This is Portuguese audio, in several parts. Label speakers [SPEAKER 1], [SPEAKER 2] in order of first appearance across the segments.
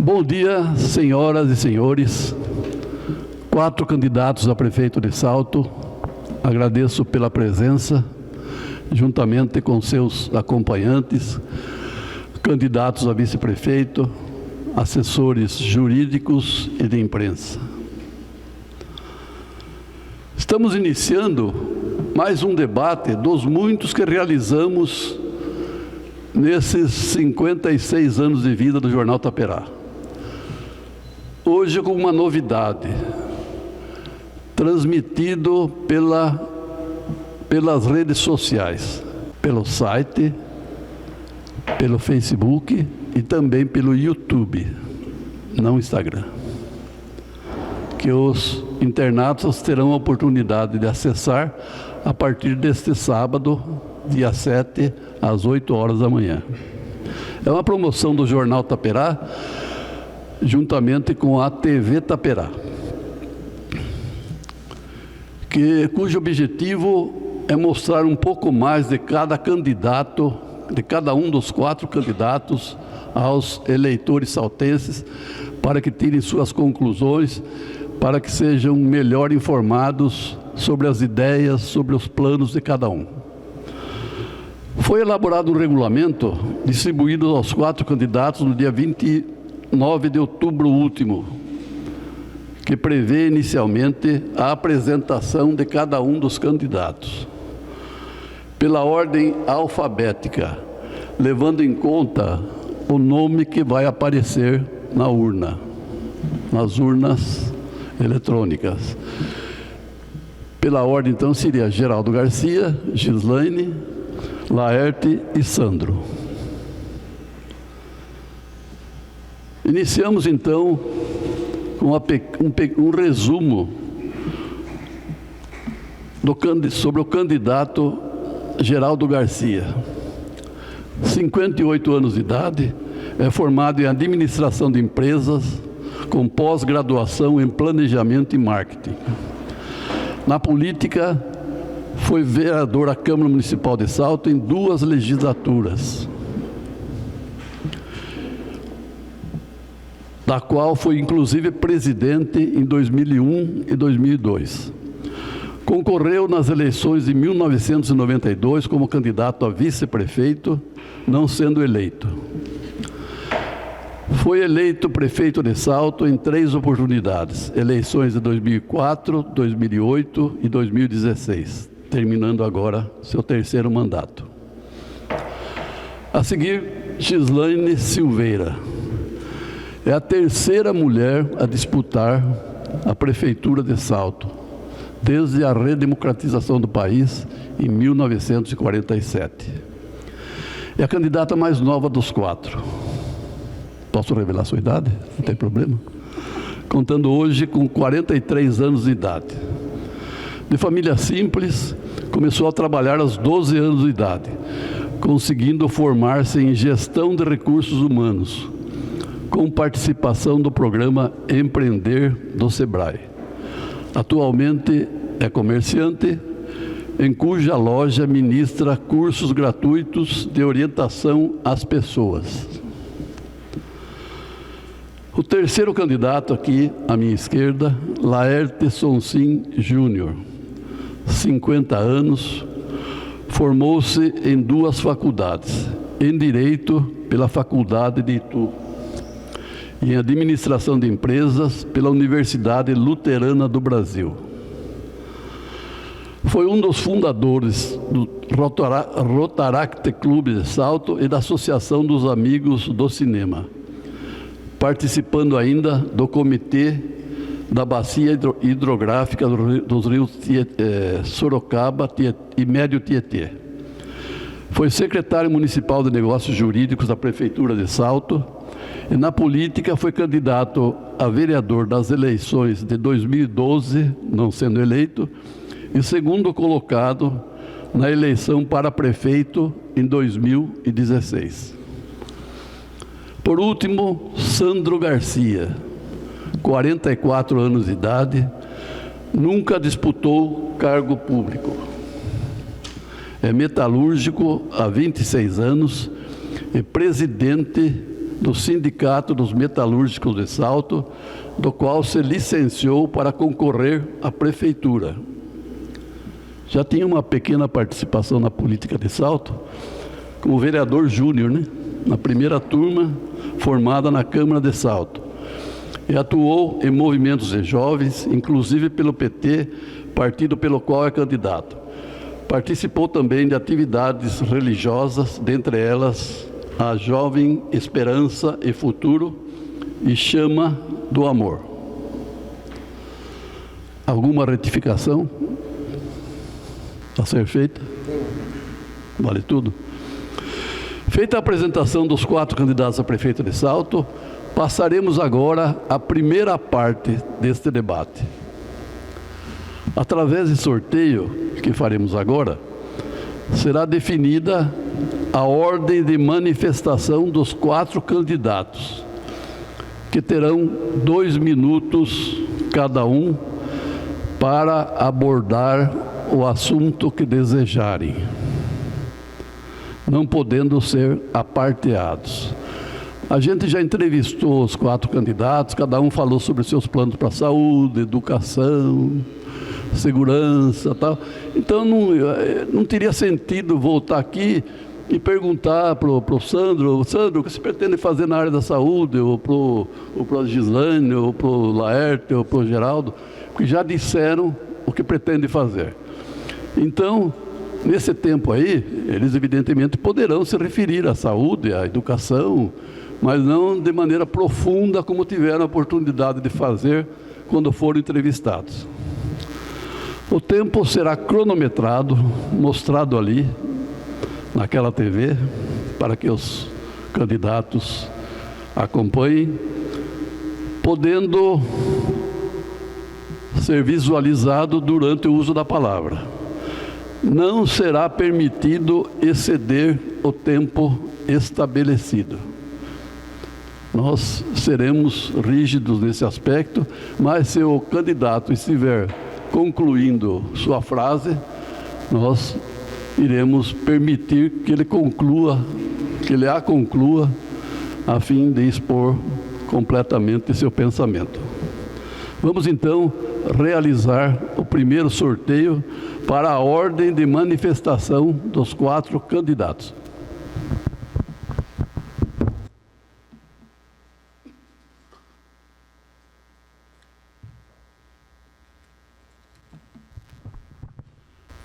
[SPEAKER 1] Bom dia, senhoras e senhores. 4 candidatos a prefeito de Salto. Agradeço pela presença, juntamente com seus acompanhantes, candidatos a vice-prefeito, assessores jurídicos e de imprensa. Estamos iniciando mais um debate dos muitos que realizamos nesses 56 anos de vida do Jornal Taperá. Hoje com uma novidade, transmitido pelas redes sociais, pelo site, pelo Facebook e também pelo YouTube, não Instagram, que os internautas terão a oportunidade de acessar a partir deste sábado, dia 7, às 8 horas da manhã. É uma promoção do Jornal Taperá, juntamente com a TV Taperá, cujo objetivo é mostrar um pouco mais de cada candidato, de cada um dos 4 candidatos aos eleitores saltenses, para que tirem suas conclusões, para que sejam melhor informados sobre as ideias, sobre os planos de cada um. Foi elaborado um regulamento distribuído aos 4 candidatos no dia 29 de outubro último, que prevê inicialmente a apresentação de cada um dos candidatos, pela ordem alfabética, levando em conta o nome que vai aparecer na urna, nas urnas eletrônicas. Pela ordem, então, seria Geraldo Garcia, Gislaine, Laerte e Sandro. Iniciamos, então, com um resumo sobre o candidato Geraldo Garcia. 58 anos de idade, é formado em administração de empresas, com pós-graduação em planejamento e marketing. Na política, foi vereador à Câmara Municipal de Salto em 2 legislaturas, da qual foi inclusive presidente em 2001 e 2002. Concorreu nas eleições de 1992 como candidato a vice-prefeito, não sendo eleito. Foi eleito prefeito de Salto em 3 oportunidades, eleições de 2004, 2008 e 2016, terminando agora seu 3º mandato. A seguir, Gislaine Silveira. É a 3ª mulher a disputar a prefeitura de Salto, desde a redemocratização do país em 1947. É a candidata mais nova dos 4. Posso revelar sua idade? Não tem problema? Contando hoje com 43 anos de idade. De família simples, começou a trabalhar aos 12 anos de idade, conseguindo formar-se em gestão de recursos humanos, com participação do programa Empreender do Sebrae. Atualmente é comerciante, em cuja loja ministra cursos gratuitos de orientação às pessoas. O 3º candidato aqui, à minha esquerda, Laerte Sonsim Júnior, 50 anos, formou-se em 2 faculdades, em Direito pela Faculdade de Itu, e em Administração de Empresas pela Universidade Luterana do Brasil. Foi um dos fundadores do Rotaract Clube de Salto e da Associação dos Amigos do Cinema, participando ainda do Comitê da Bacia Hidrográfica dos rios Sorocaba e Médio Tietê. Foi secretário municipal de Negócios Jurídicos da Prefeitura de Salto e na política foi candidato a vereador das eleições de 2012, não sendo eleito, e 2º colocado na eleição para prefeito em 2016. Por último, Sandro Garcia, 44 anos de idade, nunca disputou cargo público. É metalúrgico há 26 anos e presidente do Sindicato dos Metalúrgicos de Salto, do qual se licenciou para concorrer à prefeitura. Já tinha uma pequena participação na política de Salto, como vereador júnior, né? Na primeira turma formada na Câmara de Salto. E atuou em movimentos de jovens, inclusive pelo PT, partido pelo qual é candidato. Participou também de atividades religiosas, dentre elas a Jovem Esperança e Futuro e Chama do Amor. Alguma retificação a ser feita? Vale tudo? Feita a apresentação dos 4 candidatos a prefeito de Salto, passaremos agora à primeira parte deste debate. Através de sorteio que faremos agora, será definida a ordem de manifestação dos 4 candidatos, que terão 2 minutos cada um para abordar o assunto que desejarem, não podendo ser aparteados. A gente já entrevistou os 4 candidatos, cada um falou sobre seus planos para a saúde, educação, segurança, tal. Então não teria sentido voltar aqui e perguntar para o Sandro, o que você pretende fazer na área da saúde, ou para a Gislane, ou para o Laerte, ou para o Geraldo, porque já disseram o que pretende fazer. Então, nesse tempo aí, eles evidentemente poderão se referir à saúde, à educação, mas não de maneira profunda como tiveram a oportunidade de fazer quando foram entrevistados. O tempo será cronometrado, mostrado ali, naquela TV, para que os candidatos acompanhem, podendo ser visualizado durante o uso da palavra. Não será permitido exceder o tempo estabelecido. Nós seremos rígidos nesse aspecto, mas se o candidato estiver concluindo sua frase, nós iremos permitir que ele a conclua, a fim de expor completamente seu pensamento. Vamos então realizar o primeiro sorteio para a ordem de manifestação dos 4 candidatos.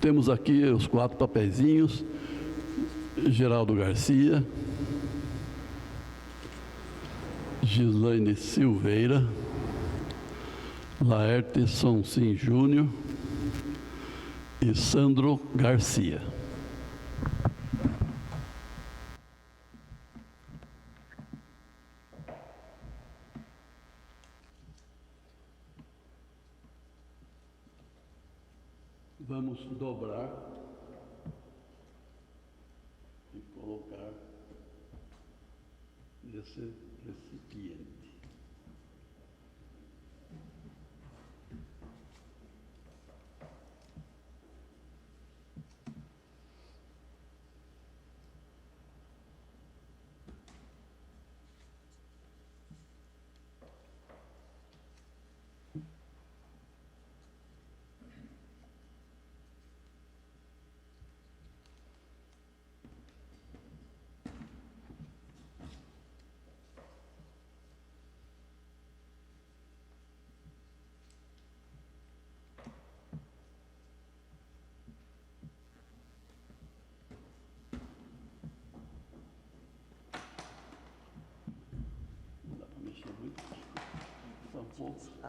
[SPEAKER 1] Temos aqui os 4 papeizinhos: Geraldo Garcia, Gislane Silveira, Laerte Sonsim Júnior e Sandro Garcia. Vamos dobrar e colocar nesse recipiente.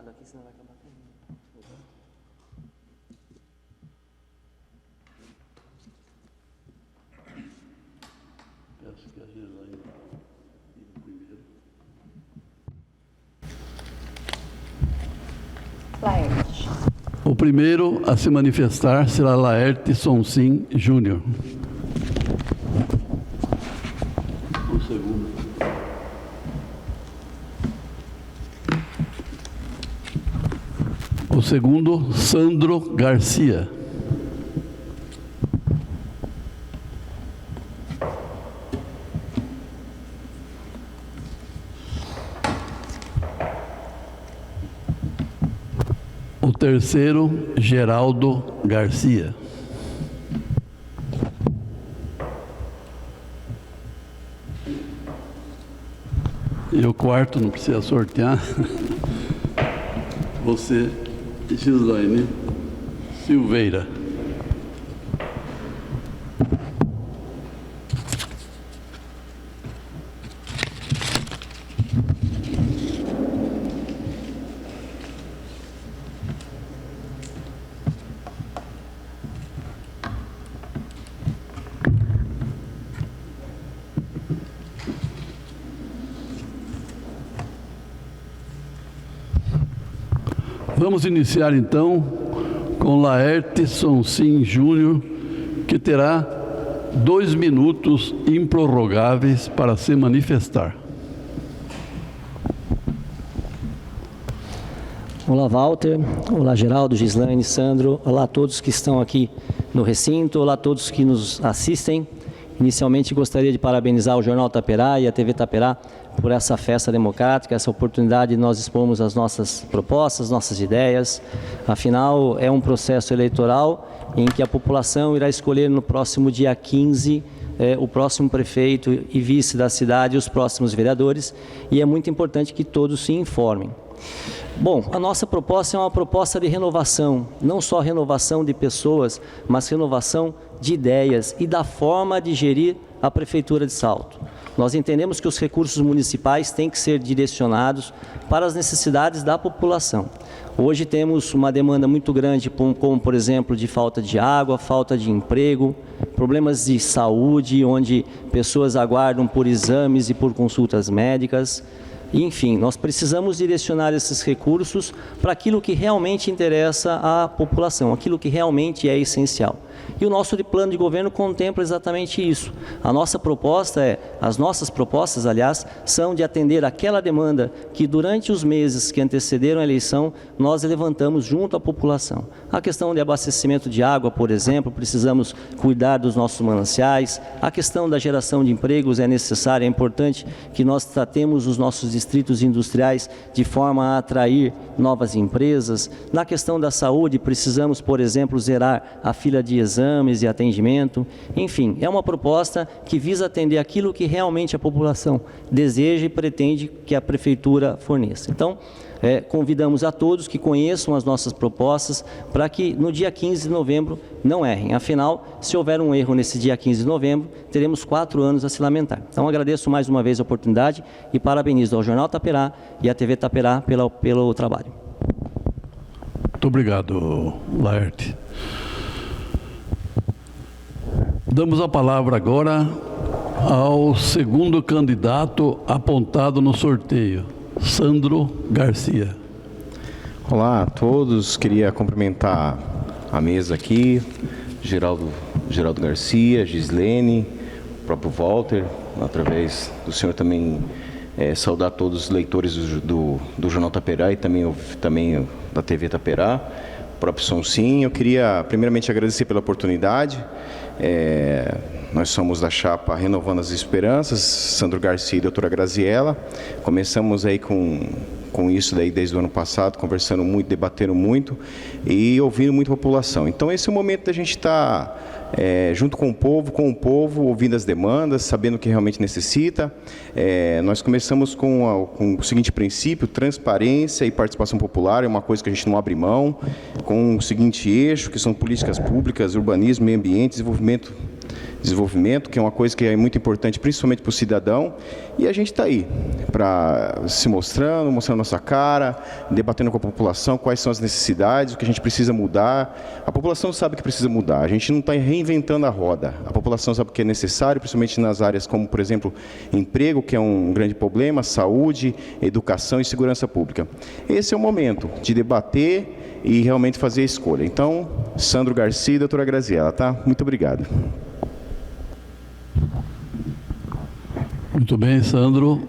[SPEAKER 2] Daqui senão vai acabar caindo.
[SPEAKER 1] Peço que a Gislaine primeiro.
[SPEAKER 3] Laerte.
[SPEAKER 1] O primeiro a se manifestar será Laerte Sonsim Júnior. O segundo. O segundo, Sandro Garcia. O terceiro, Geraldo Garcia. E o quarto, não precisa sortear. Você, Gislaine Silveira. Vamos iniciar então com Laerte Sonsim Júnior, que terá 2 minutos improrrogáveis para se manifestar.
[SPEAKER 3] Olá, Walter. Olá, Geraldo, Gislaine, Sandro. Olá a todos que estão aqui no recinto. Olá a todos que nos assistem. Inicialmente, gostaria de parabenizar o Jornal Taperá e a TV Taperá por essa festa democrática, essa oportunidade de nós expormos as nossas propostas, nossas ideias. Afinal, é um processo eleitoral em que a população irá escolher no próximo dia 15 o próximo prefeito e vice da cidade e os próximos vereadores, e é muito importante que todos se informem. Bom, a nossa proposta é uma proposta de renovação, não só renovação de pessoas, mas renovação de ideias e da forma de gerir a Prefeitura de Salto. Nós entendemos que os recursos municipais têm que ser direcionados para as necessidades da população. Hoje temos uma demanda muito grande, como por exemplo, de falta de água, falta de emprego, problemas de saúde, onde pessoas aguardam por exames e por consultas médicas. Enfim, nós precisamos direcionar esses recursos para aquilo que realmente interessa à população, aquilo que realmente é essencial. E o nosso plano de governo contempla exatamente isso. A nossa proposta as nossas propostas, aliás, são de atender aquela demanda que durante os meses que antecederam a eleição, nós levantamos junto à população. A questão de abastecimento de água, por exemplo, precisamos cuidar dos nossos mananciais. A questão da geração de empregos é necessária, é importante que nós tratemos os nossos distritos industriais de forma a atrair novas empresas. Na questão da saúde, precisamos, por exemplo, zerar a fila de exames e atendimento. Enfim, é uma proposta que visa atender aquilo que realmente a população deseja e pretende que a Prefeitura forneça. Então, convidamos a todos que conheçam as nossas propostas para que no dia 15 de novembro não errem. Afinal, se houver um erro nesse dia 15 de novembro, teremos 4 anos a se lamentar. Então, agradeço mais uma vez a oportunidade e parabenizo ao Jornal Taperá e à TV Taperá pelo trabalho.
[SPEAKER 1] Muito obrigado, Laerte. Damos a palavra agora ao segundo candidato apontado no sorteio, Sandro Garcia.
[SPEAKER 4] Olá a todos, queria cumprimentar a mesa aqui, Geraldo Garcia, Gislaine, o próprio Walter, através do senhor também saudar todos os leitores do Jornal Taperá e também da TV Taperá, o próprio Sonsim. Eu queria primeiramente agradecer pela oportunidade. Nós somos da chapa Renovando as Esperanças, Sandro Garcia e doutora Graziella. Começamos aí com isso daí desde o ano passado, conversando muito, debatendo muito e ouvindo muito a população. Então esse é o momento da gente estar junto com o povo, ouvindo as demandas, sabendo o que realmente necessita. Nós começamos com o seguinte princípio: transparência e participação popular, é uma coisa que a gente não abre mão, com o seguinte eixo, que são políticas públicas, urbanismo, meio ambiente, desenvolvimento, que é uma coisa que é muito importante, principalmente para o cidadão, e a gente está aí, mostrando nossa cara, debatendo com a população quais são as necessidades, o que a gente precisa mudar. A população sabe que precisa mudar, a gente não está reinventando a roda, a população sabe o que é necessário, principalmente nas áreas como, por exemplo, emprego, que é um grande problema, saúde, educação e segurança pública. Esse é o momento de debater e realmente fazer a escolha. Então, Sandro Garcia e doutora Graziella, tá? Muito obrigado.
[SPEAKER 1] Muito bem, Sandro.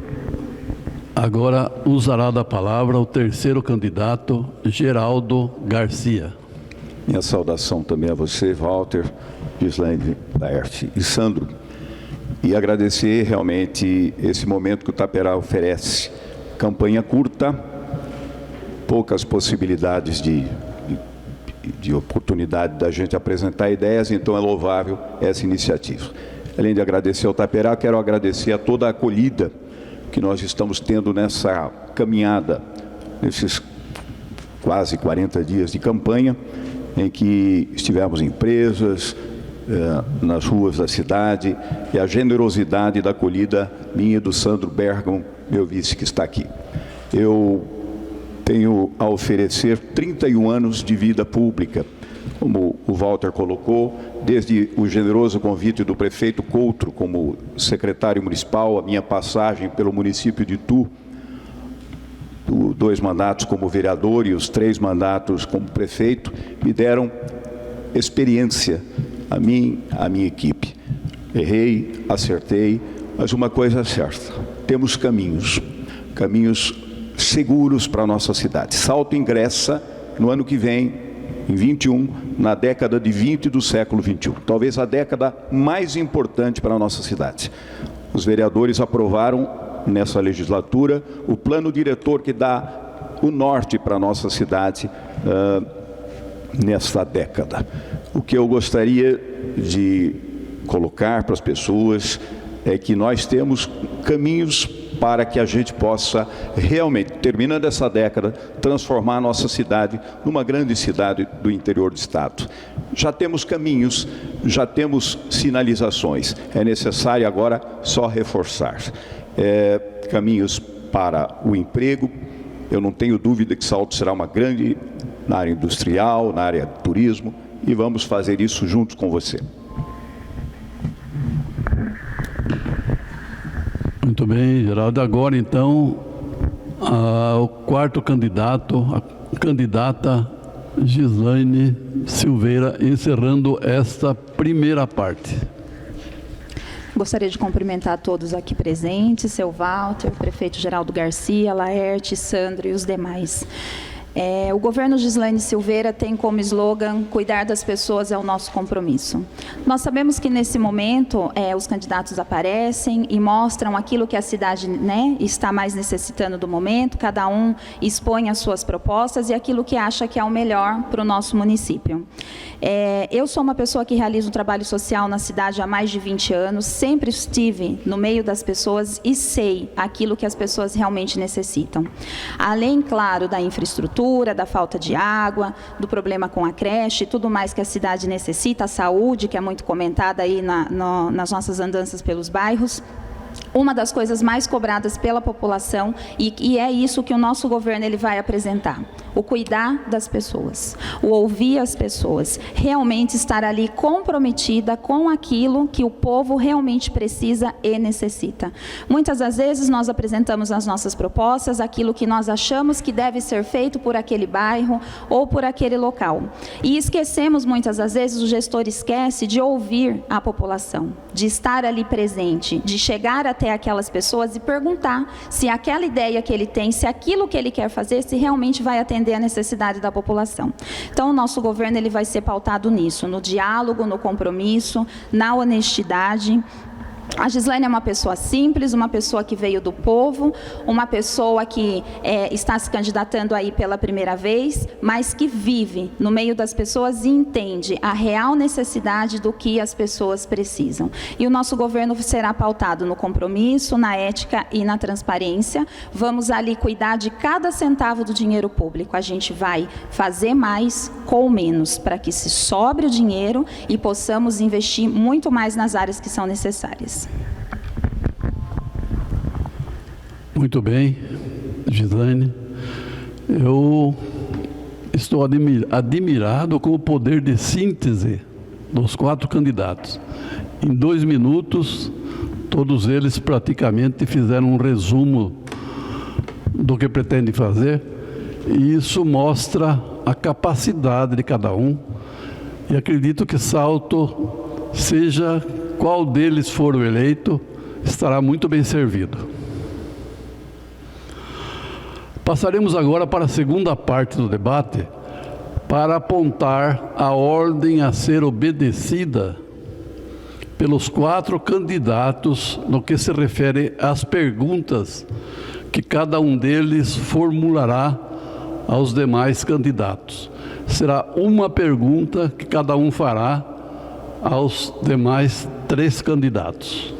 [SPEAKER 1] Agora usará da palavra o terceiro candidato, Geraldo Garcia.
[SPEAKER 5] Minha saudação também a você, Walter, Gislaine, Laerte e Sandro. E agradecer realmente esse momento que o Taperá oferece. Campanha curta, poucas possibilidades de oportunidade da gente apresentar ideias, então é louvável essa iniciativa. Além de agradecer ao Taperá, quero agradecer a toda a acolhida que nós estamos tendo nessa caminhada, nesses quase 40 dias de campanha, em que estivemos em empresas, nas ruas da cidade, e a generosidade da acolhida minha e do Sandro Bergamo, meu vice que está aqui. Eu tenho a oferecer 31 anos de vida pública, como o Walter colocou, desde o generoso convite do prefeito Coutro como secretário municipal, a minha passagem pelo município de Itu, 2 mandatos como vereador e os 3 mandatos como prefeito, me deram experiência, a mim, a minha equipe. Errei, acertei, mas uma coisa é certa, temos caminhos seguros para a nossa cidade. Salto ingressa no ano que vem, em 21, na década de 20 do século 21, talvez a década mais importante para a nossa cidade. Os vereadores aprovaram nessa legislatura o plano diretor que dá o norte para a nossa cidade nesta década. O que eu gostaria de colocar para as pessoas é que nós temos caminhos para que a gente possa realmente, terminando essa década, transformar a nossa cidade numa grande cidade do interior do estado. Já temos caminhos, já temos sinalizações, é necessário agora só reforçar. Caminhos para o emprego, eu não tenho dúvida que Salto será uma grande na área industrial, na área de turismo, e vamos fazer isso juntos com você.
[SPEAKER 1] Muito bem, Geraldo. Agora, então, o quarto candidato, a candidata Gislaine Silveira, encerrando esta primeira parte.
[SPEAKER 6] Gostaria de cumprimentar todos aqui presentes, seu Walter, prefeito Geraldo Garcia, Laerte, Sandro e os demais. O governo Gislaine Silveira tem como slogan: cuidar das pessoas é o nosso compromisso. Nós sabemos que nesse momento os candidatos aparecem e mostram aquilo que a cidade está mais necessitando do momento, cada um expõe as suas propostas e aquilo que acha que é o melhor para o nosso município. Eu sou uma pessoa que realiza um trabalho social na cidade há mais de 20 anos, sempre estive no meio das pessoas e sei aquilo que as pessoas realmente necessitam. Além, claro, da infraestrutura, da falta de água, do problema com a creche, tudo mais que a cidade necessita, a saúde, que é muito comentada aí nas nossas andanças pelos bairros. Uma das coisas mais cobradas pela população, e é isso que o nosso governo ele vai apresentar: o cuidar das pessoas, o ouvir as pessoas, realmente estar ali comprometida com aquilo que o povo realmente precisa e necessita. Muitas das vezes nós apresentamos nas nossas propostas aquilo que nós achamos que deve ser feito por aquele bairro ou por aquele local. E esquecemos muitas das vezes, o gestor esquece de ouvir a população, de estar ali presente, de chegar até aquelas pessoas e perguntar se aquela ideia que ele tem, se aquilo que ele quer fazer, se realmente vai atender a necessidade da população. Então, o nosso governo ele vai ser pautado nisso, no diálogo, no compromisso, na honestidade. A Gislaine é uma pessoa simples, uma pessoa que veio do povo, uma pessoa que está se candidatando aí pela primeira vez, mas que vive no meio das pessoas e entende a real necessidade do que as pessoas precisam. E o nosso governo será pautado no compromisso, na ética e na transparência. Vamos ali cuidar de cada centavo do dinheiro público. A gente vai fazer mais com menos, para que se sobre o dinheiro e possamos investir muito mais nas áreas que são necessárias.
[SPEAKER 1] Muito bem, Gislaine. Eu estou admirado com o poder de síntese dos 4 candidatos. Em 2 minutos, todos eles praticamente fizeram um resumo do que pretendem fazer, e isso mostra a capacidade de cada um, e acredito que Salto, seja qual deles for o eleito, estará muito bem servido. Passaremos agora para a segunda parte do debate, para apontar a ordem a ser obedecida pelos 4 candidatos no que se refere às perguntas que cada um deles formulará aos demais candidatos. Será uma pergunta que cada um fará aos demais 3 candidatos.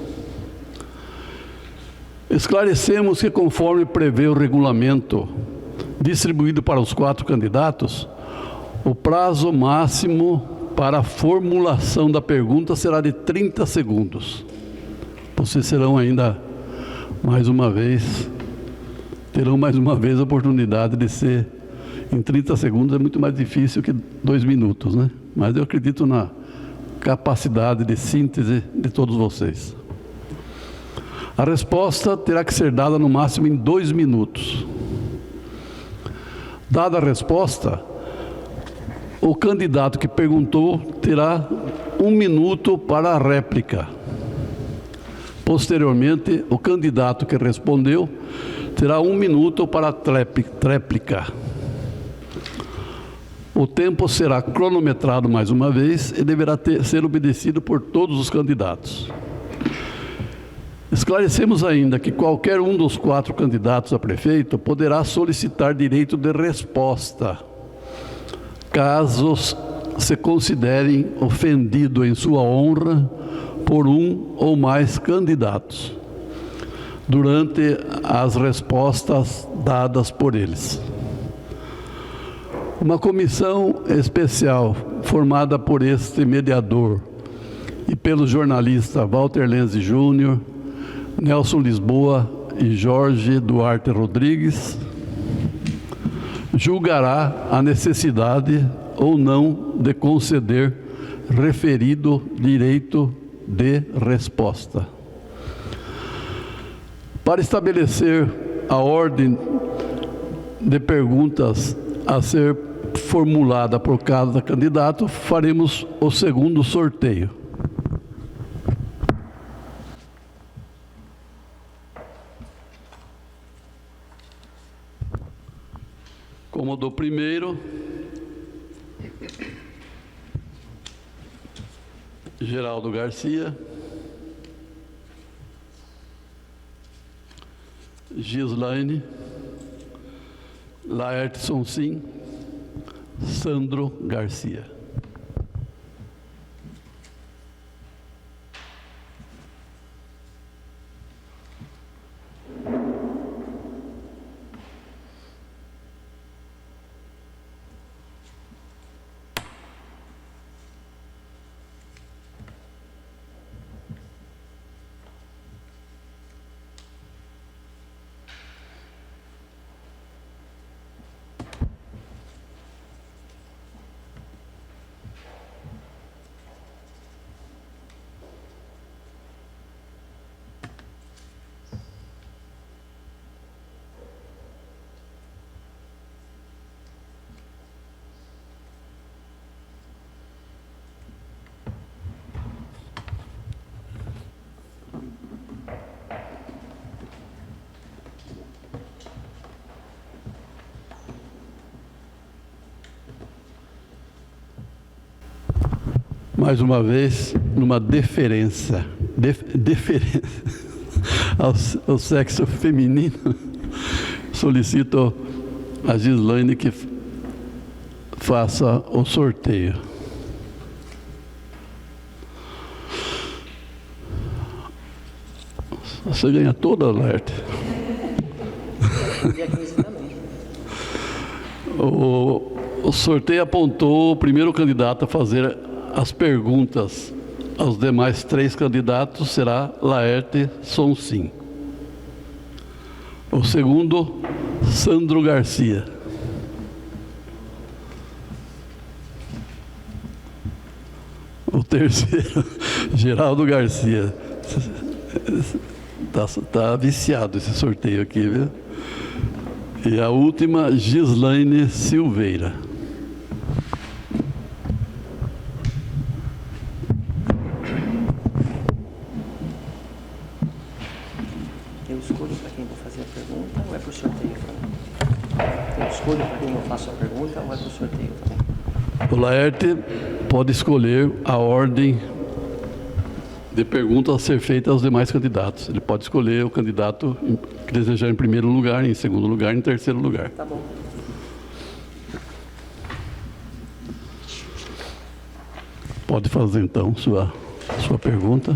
[SPEAKER 1] Esclarecemos que, conforme prevê o regulamento distribuído para os 4 candidatos, o prazo máximo para a formulação da pergunta será de 30 segundos. Vocês serão ainda terão mais uma vez a oportunidade de ser em 30 segundos. É muito mais difícil que 2 minutos, né? Mas eu acredito na capacidade de síntese de todos vocês. A resposta terá que ser dada no máximo em 2 minutos. Dada a resposta, o candidato que perguntou terá 1 minuto para a réplica. Posteriormente, o candidato que respondeu terá 1 minuto para a tréplica. O tempo será cronometrado mais uma vez e deverá ser obedecido por todos os candidatos. Esclarecemos ainda que qualquer um dos 4 candidatos a prefeito poderá solicitar direito de resposta, caso se considerem ofendido em sua honra por um ou mais candidatos, durante as respostas dadas por eles. Uma comissão especial formada por este mediador e pelo jornalista Walter Lenz Júnior, Nelson Lisboa e Jorge Duarte Rodrigues julgará a necessidade ou não de conceder referido direito de resposta. Para estabelecer a ordem de perguntas a ser formulada por cada candidato, faremos o segundo sorteio. Como do primeiro, Geraldo Garcia, Gislaine, Laerte Sonsim, Sandro Garcia. Mais uma vez, numa deferência ao sexo feminino, solicito a Gislaine que faça o sorteio. Você ganha toda, Laerte. O sorteio apontou o primeiro candidato a fazer as perguntas aos demais 3 candidatos será Laerte Sonsim. O segundo, Sandro Garcia. O terceiro, Geraldo Garcia. Tá viciado esse sorteio aqui, viu? E a última, Gislaine Silveira.
[SPEAKER 2] Eu escolho para quem vou fazer a pergunta ou é por sorteio também? Eu escolho para quem eu faço a pergunta ou é por sorteio também?
[SPEAKER 1] O Laerte pode escolher a ordem de perguntas a ser feita aos demais candidatos. Ele pode escolher o candidato que desejar em primeiro lugar, em segundo lugar, em terceiro lugar.
[SPEAKER 2] Tá bom.
[SPEAKER 1] Pode fazer então sua pergunta.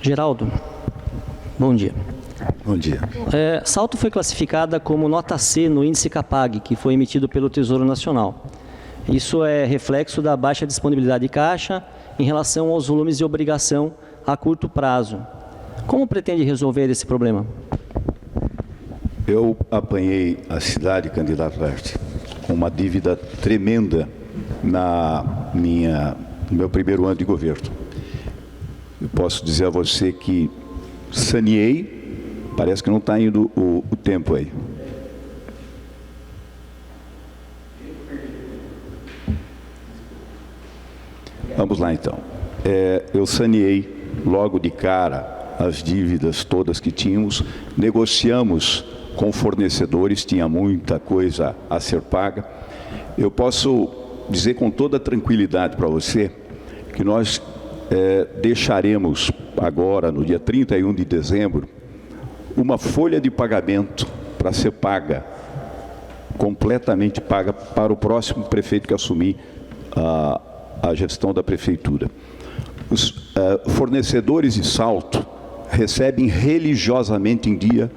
[SPEAKER 3] Geraldo, bom dia.
[SPEAKER 5] Bom dia.
[SPEAKER 3] Salto foi classificada como nota C no índice Capag, que foi emitido pelo Tesouro Nacional. Isso é reflexo da baixa disponibilidade de caixa em relação aos volumes de obrigação a curto prazo. Como pretende resolver esse problema?
[SPEAKER 5] Eu apanhei a cidade, candidato Laerte, com uma dívida tremenda no meu primeiro ano de governo. Eu posso dizer a você que saneei, parece que não está indo o tempo aí. Vamos lá então. Eu saneei logo de cara as dívidas todas que tínhamos, negociamos com fornecedores, tinha muita coisa a ser paga. Eu posso dizer com toda tranquilidade para você que nós deixaremos agora, no dia 31 de dezembro, uma folha de pagamento para ser paga, completamente paga, para o próximo prefeito que assumir a gestão da prefeitura. Os fornecedores de Salto recebem religiosamente em dia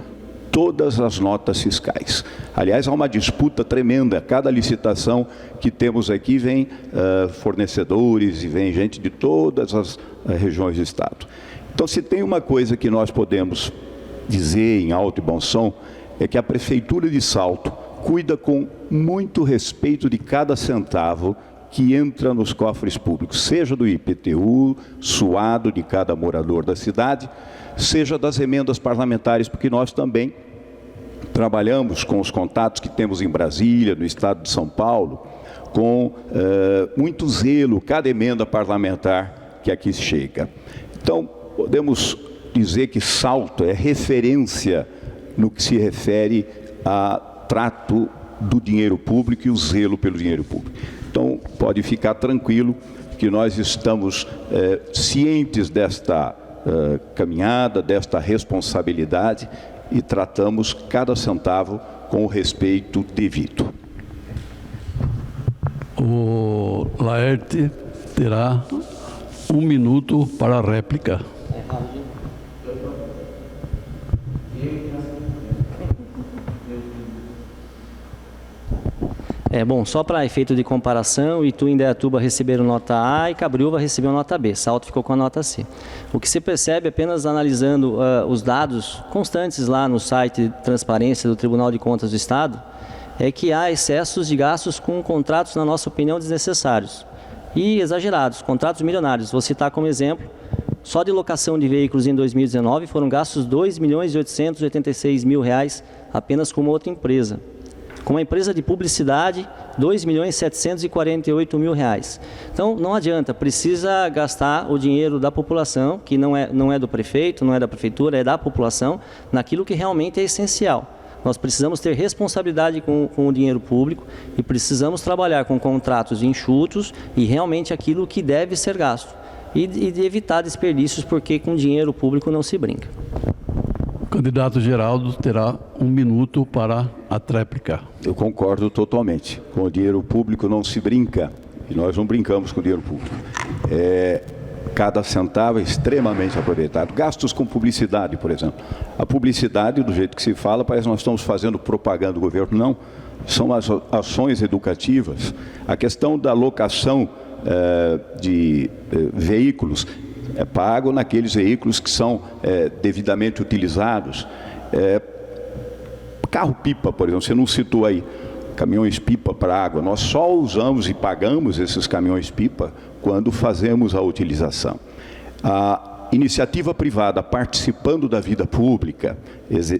[SPEAKER 5] todas as notas fiscais. Aliás, há uma disputa tremenda. Cada licitação que temos aqui vem fornecedores e vem gente de todas as regiões do Estado. Então, se tem uma coisa que nós podemos dizer em alto e bom som, é que a Prefeitura de Salto cuida com muito respeito de cada centavo que entra nos cofres públicos, seja do IPTU, suado de cada morador da cidade, seja das emendas parlamentares, porque nós também trabalhamos com os contatos que temos em Brasília, no estado de São Paulo, com muito zelo, cada emenda parlamentar que aqui chega. Então, podemos dizer que Salto é referência no que se refere a trato do dinheiro público e o zelo pelo dinheiro público. Então, pode ficar tranquilo que nós estamos cientes desta caminhada, desta responsabilidade e tratamos cada centavo com o respeito devido.
[SPEAKER 1] O Laerte terá 1 minuto para a réplica.
[SPEAKER 3] Bom, só para efeito de comparação, Itu e Indaiatuba receberam nota A e Cabriúva recebeu nota B. Salto ficou com a nota C. O que se percebe apenas analisando os dados constantes lá no site de transparência do Tribunal de Contas do Estado, é que há excessos de gastos com contratos, na nossa opinião, desnecessários e exagerados, contratos milionários. Vou citar como exemplo, só de locação de veículos em 2019 foram gastos R$ 2.886.000 apenas com uma outra empresa. Com uma empresa de publicidade, R$ 2.748.000. Então, não adianta, precisa gastar o dinheiro da população, que não é do prefeito, não é da prefeitura, é da população, naquilo que realmente é essencial. Nós precisamos ter responsabilidade com o dinheiro público e precisamos trabalhar com contratos enxutos e realmente aquilo que deve ser gasto. E de evitar desperdícios, porque com dinheiro público não se brinca.
[SPEAKER 1] O candidato Geraldo terá 1 minuto para a tréplica.
[SPEAKER 5] Eu concordo totalmente. Com o dinheiro público não se brinca, e nós não brincamos com o dinheiro público. Cada centavo é extremamente aproveitado. Gastos com publicidade, por exemplo. A publicidade, do jeito que se fala, parece que nós estamos fazendo propaganda do governo. Não, são as ações educativas. A questão da locação de veículos é pago naqueles veículos que são devidamente utilizados. Carro-pipa, por exemplo, você não citou aí, caminhões-pipa para água. Nós só usamos e pagamos esses caminhões-pipa quando fazemos a utilização. A iniciativa privada participando da vida pública,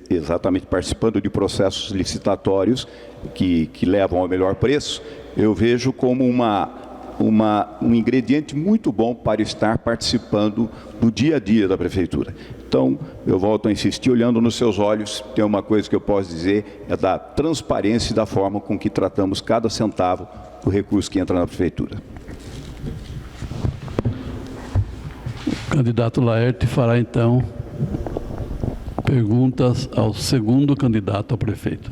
[SPEAKER 5] exatamente participando de processos licitatórios que levam ao melhor preço, eu vejo como um ingrediente muito bom para estar participando do dia a dia da prefeitura. Então, eu volto a insistir, olhando nos seus olhos, tem uma coisa que eu posso dizer, é da transparência e da forma com que tratamos cada centavo do recurso que entra na prefeitura.
[SPEAKER 1] O candidato Laerte fará, então, perguntas ao segundo candidato a prefeito.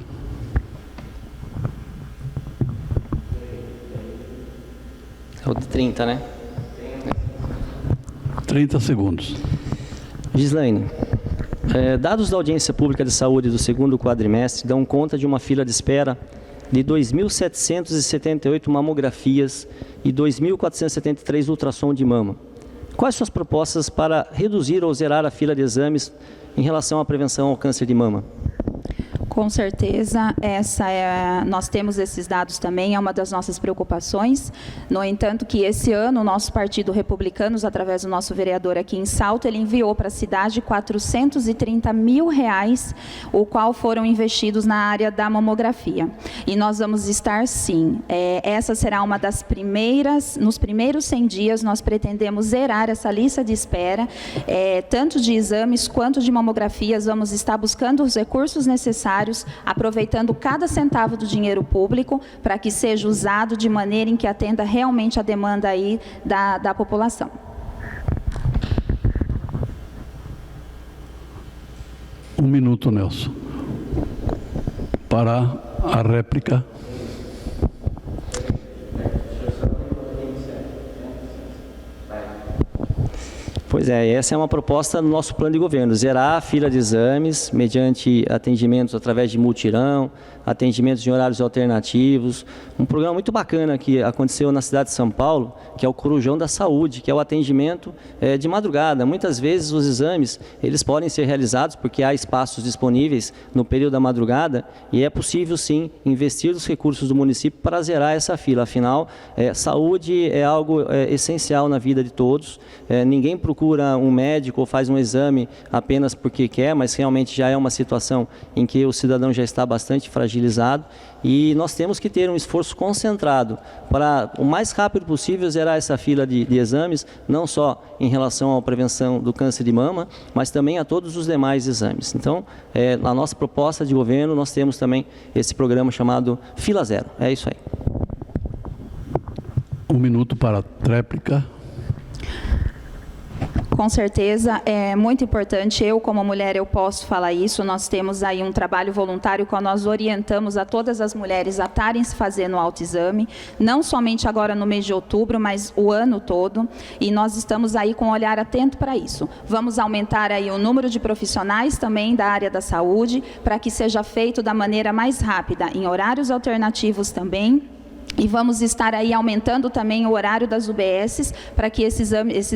[SPEAKER 3] É o de 30, né?
[SPEAKER 1] 30 segundos.
[SPEAKER 3] Gislaine, dados da audiência pública de saúde do segundo quadrimestre dão conta de uma fila de espera de 2.778 mamografias e 2.473 ultrassom de mama. Quais suas propostas para reduzir ou zerar a fila de exames em relação à prevenção ao câncer de mama?
[SPEAKER 6] Com certeza, nós temos esses dados também, é uma das nossas preocupações. No entanto, que esse ano o nosso Partido Republicanos, através do nosso vereador aqui em Salto, ele enviou para a cidade R$430 mil, o qual foram investidos na área da mamografia. E nós vamos estar, sim, essa será uma das primeiras, nos primeiros 100 dias, nós pretendemos zerar essa lista de espera, tanto de exames quanto de mamografias, vamos estar buscando os recursos necessários, aproveitando cada centavo do dinheiro público para que seja usado de maneira em que atenda realmente a demanda aí da população.
[SPEAKER 1] Um minuto, Nelson. Para a réplica.
[SPEAKER 3] Pois é, essa é uma proposta do nosso plano de governo, zerar a fila de exames mediante atendimentos através de mutirão, atendimentos em horários alternativos. Um programa muito bacana que aconteceu na cidade de São Paulo, que é o Corujão da Saúde, que é o atendimento de madrugada. Muitas vezes os exames, eles podem ser realizados porque há espaços disponíveis no período da madrugada e é possível sim investir os recursos do município para zerar essa fila. Afinal, saúde é algo essencial na vida de todos. Ninguém procura um médico ou faz um exame apenas porque quer, mas realmente já é uma situação em que o cidadão já está bastante fragilizado e nós temos que ter um esforço concentrado para o mais rápido possível zerar essa fila de exames, não só em relação à prevenção do câncer de mama, mas também a todos os demais exames. Então, na nossa proposta de governo, nós temos também esse programa chamado Fila Zero. É isso aí.
[SPEAKER 1] Um minuto para a réplica.
[SPEAKER 6] Com certeza, é muito importante, eu como mulher eu posso falar isso, nós temos aí um trabalho voluntário quando nós orientamos a todas as mulheres a estarem se fazendo o autoexame, não somente agora no mês de outubro, mas o ano todo, e nós estamos aí com um olhar atento para isso. Vamos aumentar aí o número de profissionais também da área da saúde, para que seja feito da maneira mais rápida, em horários alternativos também. E vamos estar aí aumentando também o horário das UBSs para que esses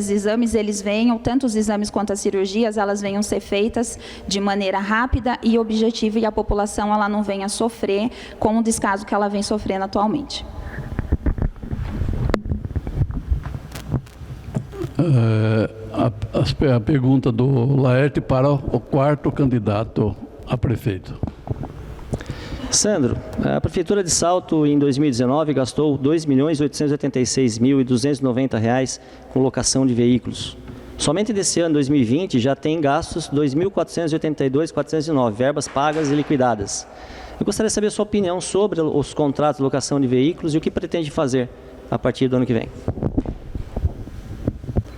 [SPEAKER 6] exames eles venham, tanto os exames quanto as cirurgias, elas venham ser feitas de maneira rápida e objetiva e a população ela não venha sofrer com o descaso que ela vem sofrendo atualmente.
[SPEAKER 1] A pergunta do Laerte para o quarto candidato a prefeito.
[SPEAKER 3] Sandro, a Prefeitura de Salto, em 2019, gastou R$ 2.886.290 com locação de veículos. Somente desse ano, 2020, já tem gastos R$ 2.482.409, verbas pagas e liquidadas. Eu gostaria de saber a sua opinião sobre os contratos de locação de veículos e o que pretende fazer a partir do ano que vem.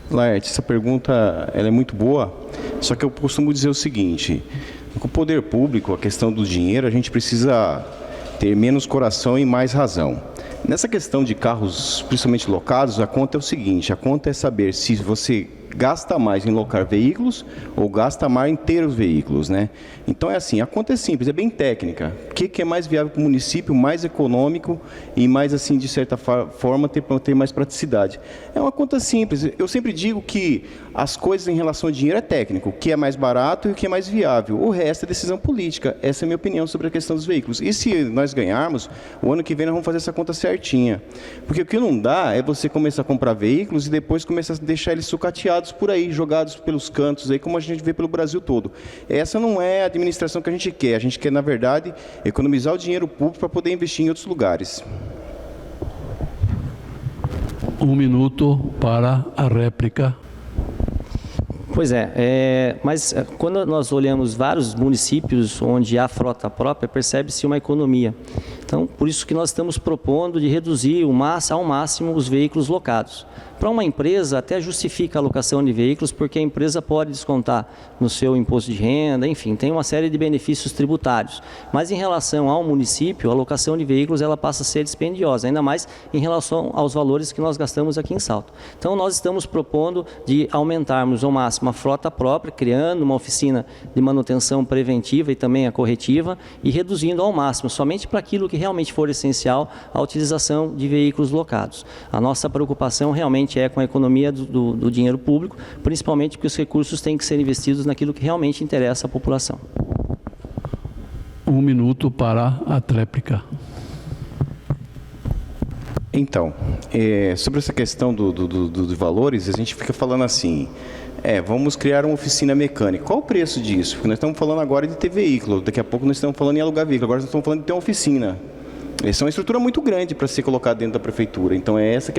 [SPEAKER 4] Laerte, essa pergunta ela é muito boa, só que eu costumo dizer o seguinte: com o poder público, a questão do dinheiro, a gente precisa ter menos coração e mais razão. Nessa questão de carros, principalmente locados, a conta é o seguinte: a conta é saber se você gasta mais em locar veículos ou gasta mais em ter os veículos, né? Então é assim, a conta é simples, é bem técnica. O que é mais viável para o município, mais econômico e mais assim, de certa forma, ter mais praticidade. É uma conta simples. Eu sempre digo que as coisas em relação ao dinheiro é técnico, o que é mais barato e o que é mais viável. O resto é decisão política. Essa é a minha opinião sobre a questão dos veículos. E se nós ganharmos, o ano que vem nós vamos fazer essa conta certinha. Porque o que não dá é você começar a comprar veículos e depois começar a deixar eles sucateados por aí, jogados pelos cantos, aí, como a gente vê pelo Brasil todo. Essa não é a administração que a gente quer. A gente quer, na verdade, economizar o dinheiro público para poder investir em outros lugares.
[SPEAKER 1] Um minuto para a réplica.
[SPEAKER 3] Pois mas quando nós olhamos vários municípios onde há frota própria, percebe-se uma economia. Então, por isso que nós estamos propondo de reduzir ao máximo os veículos locados. Para uma empresa, até justifica a alocação de veículos, porque a empresa pode descontar no seu imposto de renda, enfim, tem uma série de benefícios tributários. Mas em relação ao município, a alocação de veículos ela passa a ser dispendiosa, ainda mais em relação aos valores que nós gastamos aqui em Salto. Então, nós estamos propondo de aumentarmos ao máximo a frota própria, criando uma oficina de manutenção preventiva e também a corretiva, e reduzindo ao máximo, somente para aquilo que realmente for essencial, a utilização de veículos locados. A nossa preocupação realmente é com a economia do dinheiro público, principalmente porque os recursos têm que ser investidos naquilo que realmente interessa à população.
[SPEAKER 1] 1 minuto para a tréplica.
[SPEAKER 4] Então, sobre essa questão dos valores, a gente fica falando assim, vamos criar uma oficina mecânica. Qual o preço disso? Porque nós estamos falando agora de ter veículo, daqui a pouco nós estamos falando em alugar veículo, agora nós estamos falando de ter uma oficina. Essa é uma estrutura muito grande para ser colocada dentro da prefeitura. Então, essa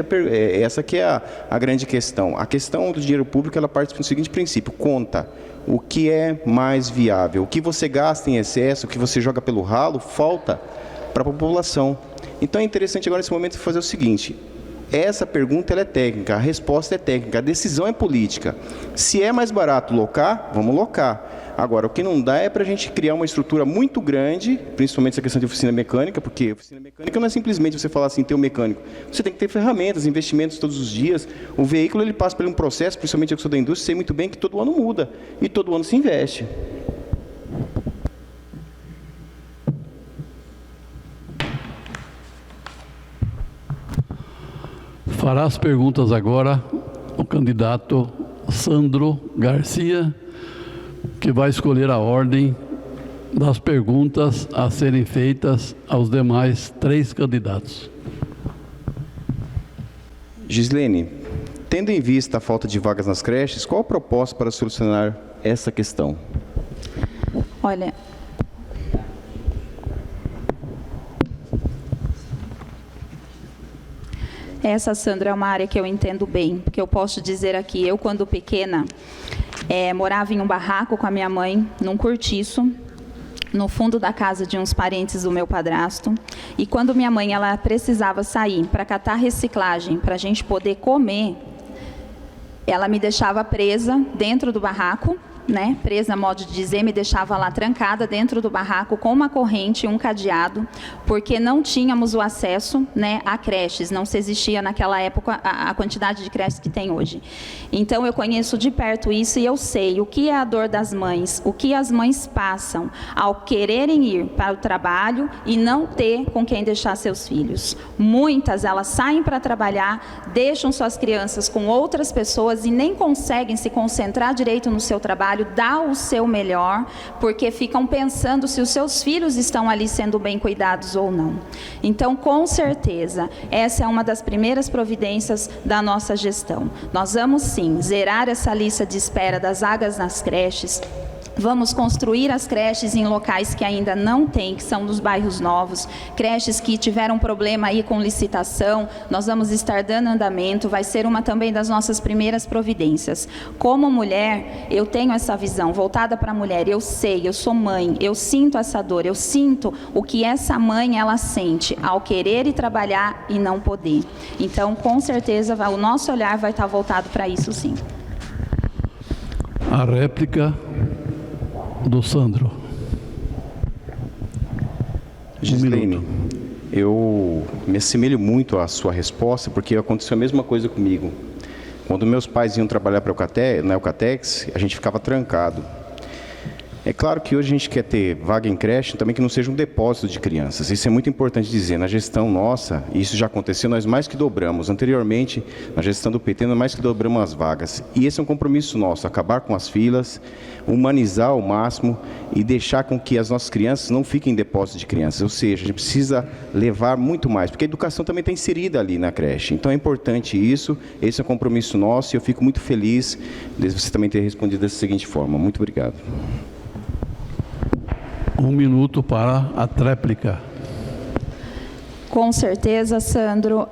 [SPEAKER 4] que é a grande questão. A questão do dinheiro público, ela parte do seguinte princípio: conta o que é mais viável. O que você gasta em excesso, o que você joga pelo ralo, falta para a população. Então, é interessante agora, nesse momento, fazer o seguinte. Essa pergunta ela é técnica, a resposta é técnica, a decisão é política. Se é mais barato locar, vamos locar. Agora, o que não dá é para a gente criar uma estrutura muito grande, principalmente essa questão de oficina mecânica, porque oficina mecânica não é simplesmente você falar assim, ter um mecânico. Você tem que ter ferramentas, investimentos todos os dias. O veículo ele passa por um processo, principalmente eu que sou da indústria, sei muito bem que todo ano muda e todo ano se investe.
[SPEAKER 1] Fará as perguntas agora o candidato Sandro Garcia, que vai escolher a ordem das perguntas a serem feitas aos demais 3 candidatos.
[SPEAKER 4] Gislene, tendo em vista a falta de vagas nas creches, qual a proposta para solucionar essa questão?
[SPEAKER 6] Olha, essa, Sandra, é uma área que eu entendo bem, porque eu posso dizer aqui, eu quando pequena, morava em um barraco com a minha mãe, num cortiço, no fundo da casa de uns parentes do meu padrasto, e quando minha mãe ela precisava sair para catar reciclagem, para a gente poder comer, ela me deixava presa dentro do barraco, né, presa, modo de dizer, me deixava lá trancada dentro do barraco com uma corrente e um cadeado, porque não tínhamos o acesso, né, a creches, não se existia naquela época a quantidade de creches que tem hoje. Então eu conheço de perto isso e eu sei o que é a dor das mães, o que as mães passam ao quererem ir para o trabalho e não ter com quem deixar seus filhos. Muitas, elas saem para trabalhar, deixam suas crianças com outras pessoas e nem conseguem se concentrar direito no seu trabalho, dar o seu melhor, porque ficam pensando se os seus filhos estão ali sendo bem cuidados ou não. Então, com certeza, essa é uma das primeiras providências da nossa gestão. Nós vamos, sim, zerar essa lista de espera das vagas nas creches. Vamos construir as creches em locais que ainda não tem, que são nos bairros novos, creches que tiveram problema aí com licitação, nós vamos estar dando andamento, vai ser uma também das nossas primeiras providências. Como mulher, eu tenho essa visão voltada para a mulher, eu sei, eu sou mãe, eu sinto essa dor, eu sinto o que essa mãe ela sente ao querer ir trabalhar e não poder. Então, com certeza, o nosso olhar vai estar voltado para isso, sim.
[SPEAKER 1] A réplica do Sandro.
[SPEAKER 4] Gislene, eu me assemelho muito à sua resposta, porque aconteceu a mesma coisa comigo. Quando meus pais iam trabalhar na Eucatex, a gente ficava trancado. É claro que hoje a gente quer ter vaga em creche também que não seja um depósito de crianças. Isso é muito importante dizer. Na gestão nossa, isso já aconteceu, nós mais que dobramos. Anteriormente, na gestão do PT, nós mais que dobramos as vagas. E esse é um compromisso nosso, acabar com as filas, humanizar ao máximo e deixar com que as nossas crianças não fiquem em depósito de crianças. Ou seja, a gente precisa levar muito mais, porque a educação também está inserida ali na creche. Então é importante isso, esse é um compromisso nosso e eu fico muito feliz de você também ter respondido dessa seguinte forma. Muito obrigado.
[SPEAKER 1] 1 minuto para a tréplica.
[SPEAKER 6] Com certeza, Sandro,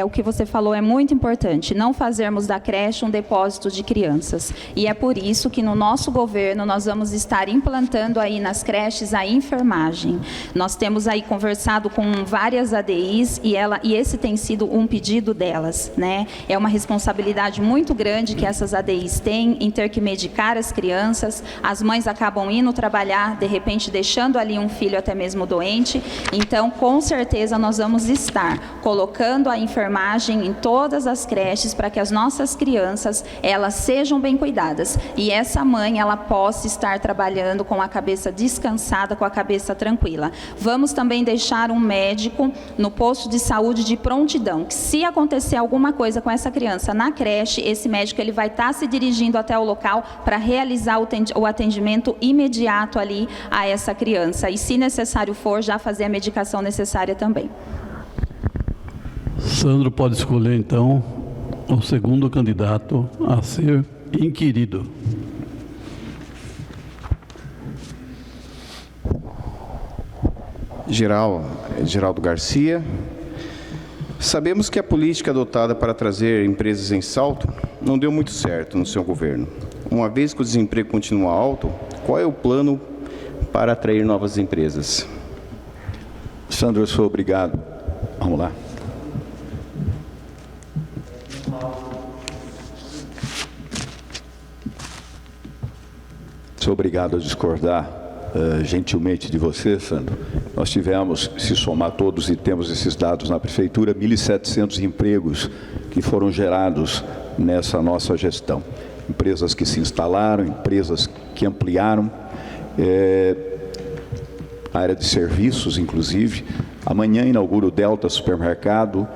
[SPEAKER 6] o que você falou é muito importante, não fazermos da creche um depósito de crianças. E é por isso que no nosso governo nós vamos estar implantando aí nas creches a enfermagem. Nós temos aí conversado com várias ADIs e esse tem sido um pedido delas, né? É uma responsabilidade muito grande que essas ADIs têm em ter que medicar as crianças, as mães acabam indo trabalhar, de repente deixando ali um filho até mesmo doente. Então, com certeza, nós vamos estar colocando a enfermagem em todas as creches para que as nossas crianças, elas sejam bem cuidadas. E essa mãe, ela possa estar trabalhando com a cabeça descansada, com a cabeça tranquila. Vamos também deixar um médico no posto de saúde de prontidão, que se acontecer alguma coisa com essa criança na creche, esse médico ele vai estar se dirigindo até o local para realizar o atendimento imediato ali a essa criança. E se necessário for, já fazer a medicação necessária também.
[SPEAKER 1] Sandro pode escolher, então, o segundo candidato a ser inquirido.
[SPEAKER 4] Geraldo Garcia. Sabemos que a política adotada para trazer empresas em Salto não deu muito certo no seu governo. Uma vez que o desemprego continua alto, qual é o plano para atrair novas empresas?
[SPEAKER 5] Sandro, eu sou obrigado. Vamos lá. Sou obrigado a discordar gentilmente de você, Sandro. Nós tivemos, se somar todos e temos esses dados na Prefeitura, 1.700 empregos que foram gerados nessa nossa gestão. Empresas que se instalaram, empresas que ampliaram, a área de serviços, inclusive. Amanhã inaugura o Delta Supermercado,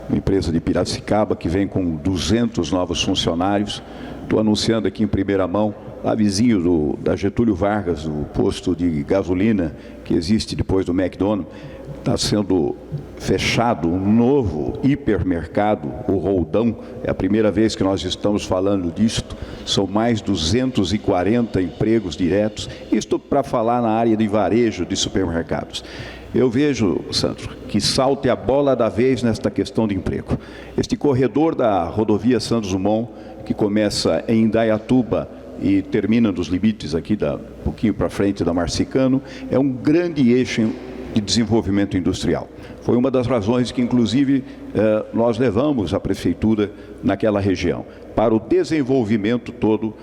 [SPEAKER 5] uma empresa de Piracicaba que vem com 200 novos funcionários. Estou anunciando aqui em primeira mão, lá vizinho da Getúlio Vargas, o posto de gasolina que existe depois do McDonald's, está sendo fechado um novo hipermercado, o Roldão. É a primeira vez que nós estamos falando disto. São mais 240 empregos diretos. Isto para falar na área de varejo de supermercados. Eu vejo, Sandro, que Salto é a bola da vez nesta questão de emprego. Este corredor da rodovia Santos Dumont, que começa em Indaiatuba e termina nos limites aqui, um pouquinho para frente da Marcicano, é um grande eixo de desenvolvimento industrial. Foi uma das razões que, inclusive, nós levamos a Prefeitura naquela região, para o desenvolvimento todo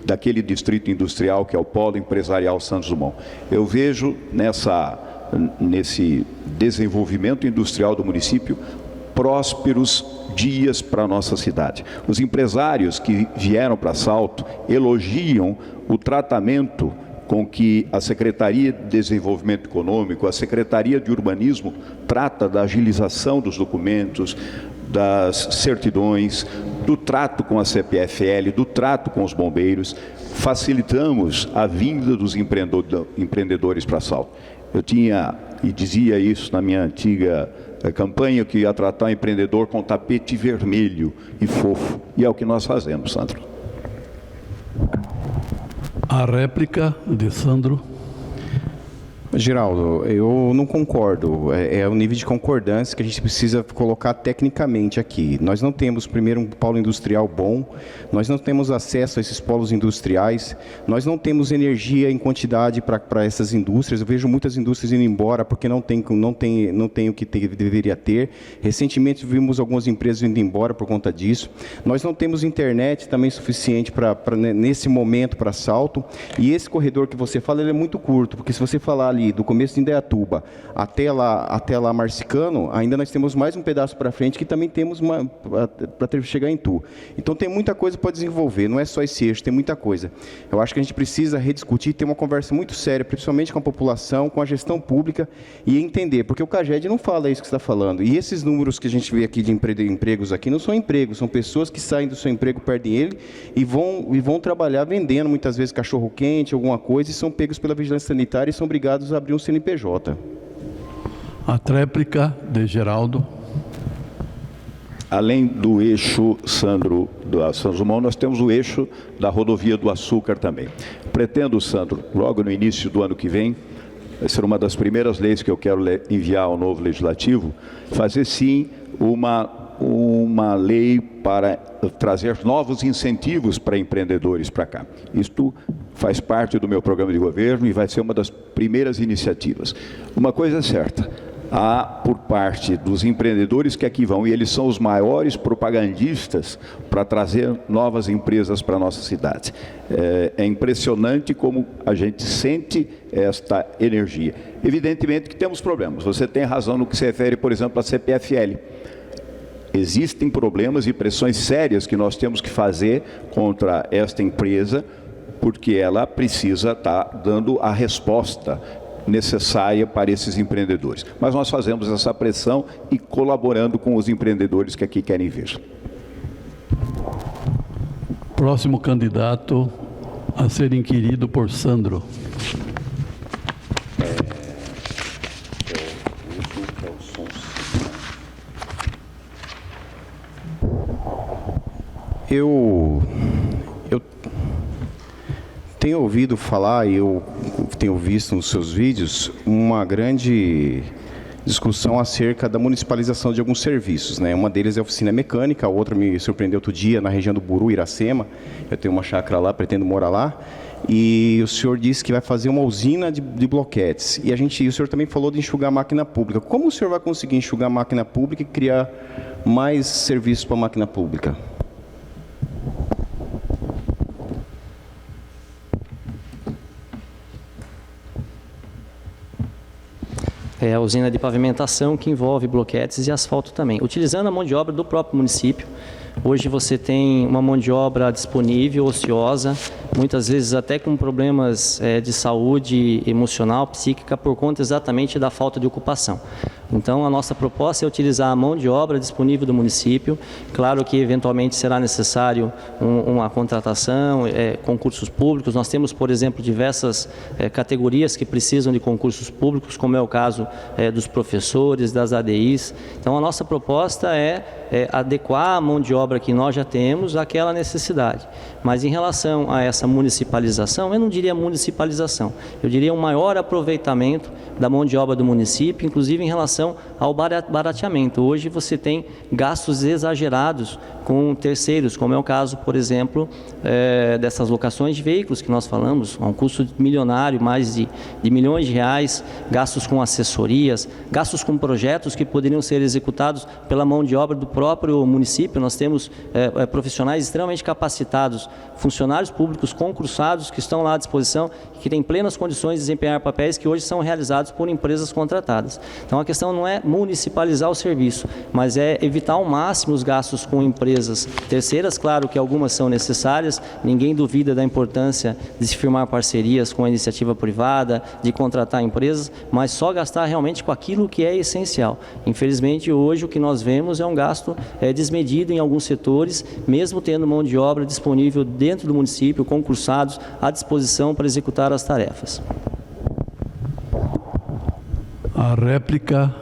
[SPEAKER 5] daquele distrito industrial que é o Polo Empresarial Santos Dumont. Eu vejo nesse desenvolvimento industrial do município prósperos dias para a nossa cidade. Os empresários que vieram para Salto elogiam o tratamento com que a Secretaria de Desenvolvimento Econômico, a Secretaria de Urbanismo trata da agilização dos documentos, das certidões, do trato com a CPFL, do trato com os bombeiros. Facilitamos a vinda dos empreendedores para Salto. Eu tinha e dizia isso na minha antiga campanha, que ia tratar o empreendedor com tapete vermelho e fofo. E é o que nós fazemos, Sandro.
[SPEAKER 1] A réplica de Sandro.
[SPEAKER 4] Geraldo, eu não concordo. É o nível de concordância que a gente precisa colocar tecnicamente aqui. Nós não temos, primeiro, um polo industrial bom, nós não temos acesso a esses polos industriais, nós não temos energia em quantidade para essas indústrias. Eu vejo muitas indústrias indo embora porque não tem o que deveria ter. Recentemente vimos algumas empresas indo embora por conta disso. Nós não temos internet também suficiente nesse momento para Salto. E esse corredor que você fala, ele é muito curto, porque se você falar ali do começo de Indaiatuba até lá Marcicano, ainda nós temos mais um pedaço para frente que também temos para chegar em Tu. Então tem muita coisa para desenvolver, não é só esse eixo, tem muita coisa. Eu acho que a gente precisa rediscutir, ter uma conversa muito séria, principalmente com a população, com a gestão pública e entender, porque o CAGED não fala isso que você está falando. E esses números que a gente vê aqui de empregos aqui não são empregos, são pessoas que saem do seu emprego, perdem ele e vão trabalhar vendendo muitas vezes cachorro-quente, alguma coisa, e são pegos pela vigilância sanitária e são obrigados a abrir um CNPJ.
[SPEAKER 1] A tréplica de Geraldo.
[SPEAKER 5] Além do eixo, Sandro, da Santos Dumont, nós temos o eixo da rodovia do Açúcar também. Pretendo, Sandro, logo no início do ano que vem, vai ser uma das primeiras leis que eu quero enviar ao novo legislativo, fazer sim uma lei para trazer novos incentivos para empreendedores para cá. Isto faz parte do meu programa de governo e vai ser uma das primeiras iniciativas. Uma coisa é certa, há por parte dos empreendedores que aqui vão, e eles são os maiores propagandistas para trazer novas empresas para a nossa cidade. É impressionante como a gente sente esta energia. Evidentemente que temos problemas. Você tem razão no que se refere, por exemplo, à CPFL. Existem problemas e pressões sérias que nós temos que fazer contra esta empresa, porque ela precisa estar dando a resposta necessária para esses empreendedores. Mas nós fazemos essa pressão e colaborando com os empreendedores que aqui querem vir.
[SPEAKER 1] Próximo candidato a ser inquirido por Sandro.
[SPEAKER 4] Eu tenho ouvido falar, e eu tenho visto nos seus vídeos, uma grande discussão acerca da municipalização de alguns serviços, né? Uma deles é a oficina mecânica, a outra me surpreendeu outro dia, na região do Buru, Iracema. Eu tenho uma chácara lá, pretendo morar lá. E o senhor disse que vai fazer uma usina de bloquetes. E o senhor também falou de enxugar a máquina pública. Como o senhor vai conseguir enxugar a máquina pública e criar mais serviços para a máquina pública?
[SPEAKER 3] É a usina de pavimentação que envolve bloquetes e asfalto também, utilizando a mão de obra do próprio município. Hoje você tem uma mão de obra disponível, ociosa, muitas vezes até com problemas de saúde emocional, psíquica, por conta exatamente da falta de ocupação. Então, a nossa proposta é utilizar a mão de obra disponível do município. Claro que, eventualmente, será necessário uma contratação, concursos públicos. Nós temos, por exemplo, diversas categorias que precisam de concursos públicos, como é o caso dos professores, das ADIs. Então, a nossa proposta é adequar a mão de obra que nós já temos àquela necessidade. Mas, em relação a essa municipalização, eu não diria municipalização, eu diria um maior aproveitamento da mão de obra do município, inclusive em relação ao barateamento. Hoje você tem gastos exagerados com terceiros, como é o caso, por exemplo, dessas locações de veículos que nós falamos, a um custo milionário, mais de milhões de reais, gastos com assessorias, gastos com projetos que poderiam ser executados pela mão de obra do próprio município. Nós temos profissionais extremamente capacitados, funcionários públicos concursados que estão lá à disposição, que têm plenas condições de desempenhar papéis que hoje são realizados por empresas contratadas. Então a questão não é municipalizar o serviço, mas é evitar ao máximo os gastos com empresas terceiras. Claro que algumas são necessárias, ninguém duvida da importância de se firmar parcerias com a iniciativa privada, de contratar empresas, mas só gastar realmente com aquilo que é essencial. Infelizmente hoje o que nós vemos é um gasto desmedido em alguns setores, mesmo tendo mão de obra disponível dentro do município, concursados à disposição para executar as tarefas.
[SPEAKER 1] A réplica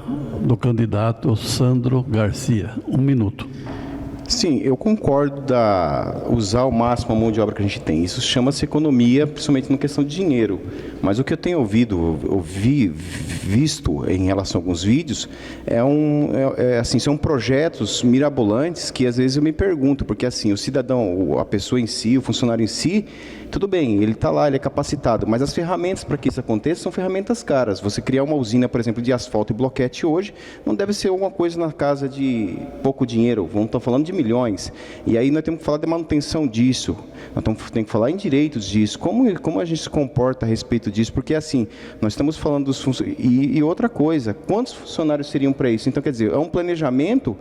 [SPEAKER 1] do candidato Sandro Garcia. 1 minuto.
[SPEAKER 4] Sim, eu concordo usar ao máximo a mão de obra que a gente tem. Isso chama-se economia, principalmente na questão de dinheiro. Mas o que eu tenho visto em relação a alguns vídeos, são projetos mirabolantes que às vezes eu me pergunto, porque assim, o cidadão, a pessoa em si, o funcionário em si, tudo bem, ele está lá, ele é capacitado, mas as ferramentas para que isso aconteça são ferramentas caras. Você criar uma usina, por exemplo, de asfalto e bloquete hoje, não deve ser alguma coisa na casa de pouco dinheiro, vamos estar falando de milhões. E aí nós temos que falar de manutenção disso, nós temos que falar em direitos disso, como a gente se comporta a respeito disso, porque assim, nós estamos falando dos funcionários, e outra coisa, quantos funcionários seriam para isso? Então, quer dizer, é um planejamento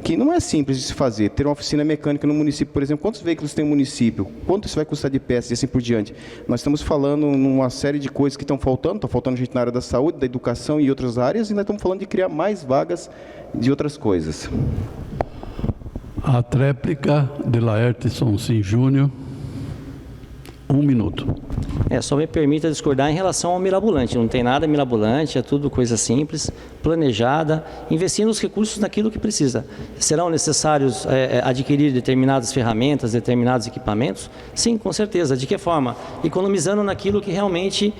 [SPEAKER 4] que não é simples de se fazer. Ter uma oficina mecânica no município, por exemplo, quantos veículos tem o município? Quanto isso vai custar de peças e assim por diante? Nós estamos falando numa série de coisas que estão faltando gente na área da saúde, da educação e outras áreas, e nós estamos falando de criar mais vagas de outras coisas.
[SPEAKER 1] A tréplica de Laerteson Sim Júnior. 1 minuto.
[SPEAKER 3] Só me permita discordar em relação ao mirabolante. Não tem nada mirabolante, é tudo coisa simples, planejada, investindo os recursos naquilo que precisa. Serão necessários adquirir determinadas ferramentas, determinados equipamentos? Sim, com certeza. De que forma? Economizando naquilo que realmente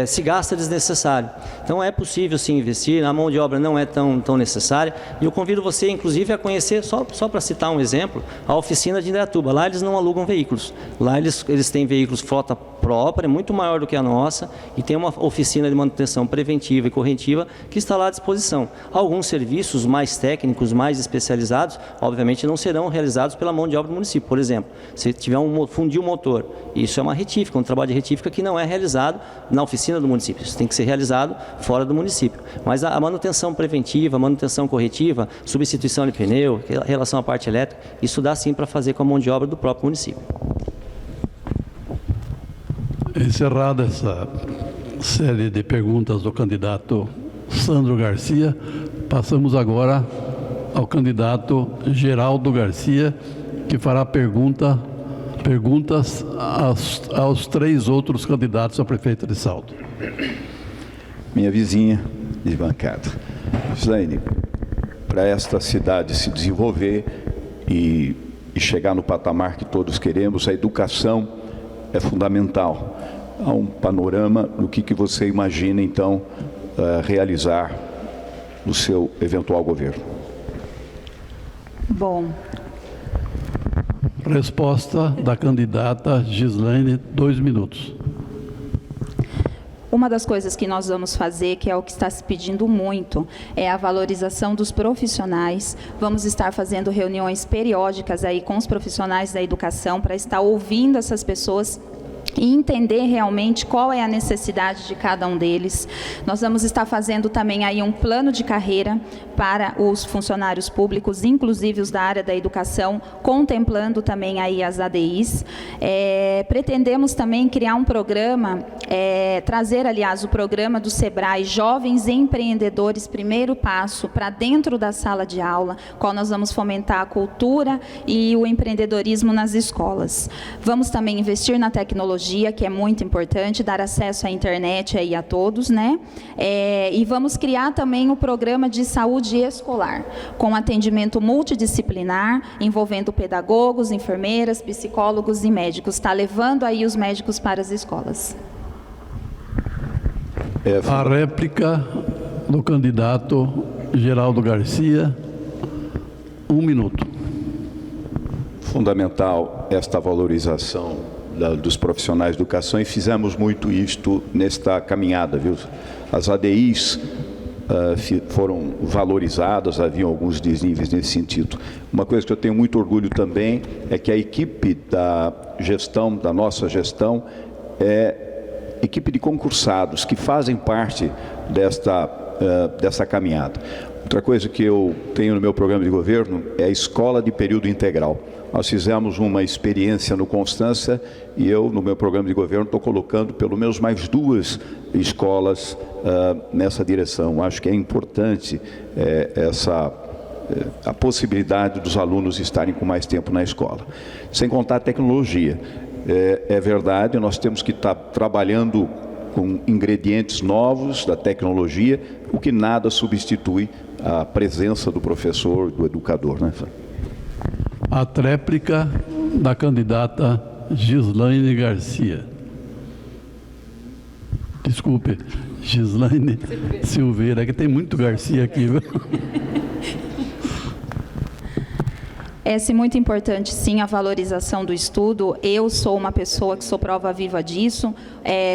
[SPEAKER 3] se gasta desnecessário. Então é possível sim investir, a mão de obra não é tão necessária. E eu convido você, inclusive, a conhecer, só para citar um exemplo, a oficina de Indaiatuba. Lá eles não alugam veículos. Lá eles têm veículos frota própria, muito maior do que a nossa, e tem uma oficina de manutenção preventiva e corretiva que está lá à disposição. Alguns serviços mais técnicos, mais especializados, obviamente não serão realizados pela mão de obra do município. Por exemplo, se tiver fundir um motor, isso é uma retífica, um trabalho de retífica que não é realizado na oficina do município, isso tem que ser realizado fora do município. Mas a manutenção preventiva, a manutenção corretiva, substituição de pneu, relação à parte elétrica, isso dá sim para fazer com a mão de obra do próprio município.
[SPEAKER 1] Encerrada essa série de perguntas do candidato Sandro Garcia, passamos agora ao candidato Geraldo Garcia, que fará perguntas aos 3 outros candidatos a prefeito de Salto.
[SPEAKER 5] Minha vizinha de bancada. Gislaine, para esta cidade se desenvolver e chegar no patamar que todos queremos, a educação é fundamental. Há um panorama do que você imagina, então, realizar no seu eventual governo.
[SPEAKER 6] Bom.
[SPEAKER 1] Resposta da candidata Gislaine, 2 minutos.
[SPEAKER 6] Uma das coisas que nós vamos fazer, que é o que está se pedindo muito, é a valorização dos profissionais. Vamos estar fazendo reuniões periódicas aí com os profissionais da educação para estar ouvindo essas pessoas e entender realmente qual é a necessidade de cada um deles. Nós vamos estar fazendo também aí um plano de carreira para os funcionários públicos, inclusive os da área da educação, contemplando também aí as ADIs. Pretendemos também criar um programa, trazer, aliás, o programa do SEBRAE, Jovens Empreendedores, primeiro passo, para dentro da sala de aula, qual nós vamos fomentar a cultura e o empreendedorismo nas escolas. Vamos também investir na tecnologia, que é muito importante, dar acesso à internet aí a todos, né? E vamos criar também o programa de saúde escolar, com atendimento multidisciplinar, envolvendo pedagogos, enfermeiras, psicólogos e médicos. Está levando aí os médicos para as escolas.
[SPEAKER 1] A réplica do candidato Geraldo Garcia, 1 minuto.
[SPEAKER 5] Fundamental esta valorização dos profissionais de educação, e fizemos muito isto nesta caminhada, viu? As ADIs foram valorizadas, haviam alguns desníveis nesse sentido. Uma coisa que eu tenho muito orgulho também é que a equipe da gestão, da nossa gestão, é equipe de concursados que fazem parte dessa caminhada. Outra coisa que eu tenho no meu programa de governo é a escola de período integral. Nós fizemos uma experiência no Constância e eu, no meu programa de governo, estou colocando pelo menos mais 2 escolas nessa direção. Acho que é importante a possibilidade dos alunos estarem com mais tempo na escola. Sem contar a tecnologia. É verdade, nós temos que estar trabalhando com ingredientes novos da tecnologia, o que nada substitui a presença do professor, do educador, né?
[SPEAKER 1] A tréplica da candidata Gislaine Garcia. Desculpe, Gislaine Silveira, é que tem muito Garcia aqui, viu?
[SPEAKER 6] É muito importante, sim, a valorização do estudo. Eu sou uma pessoa que sou prova viva disso.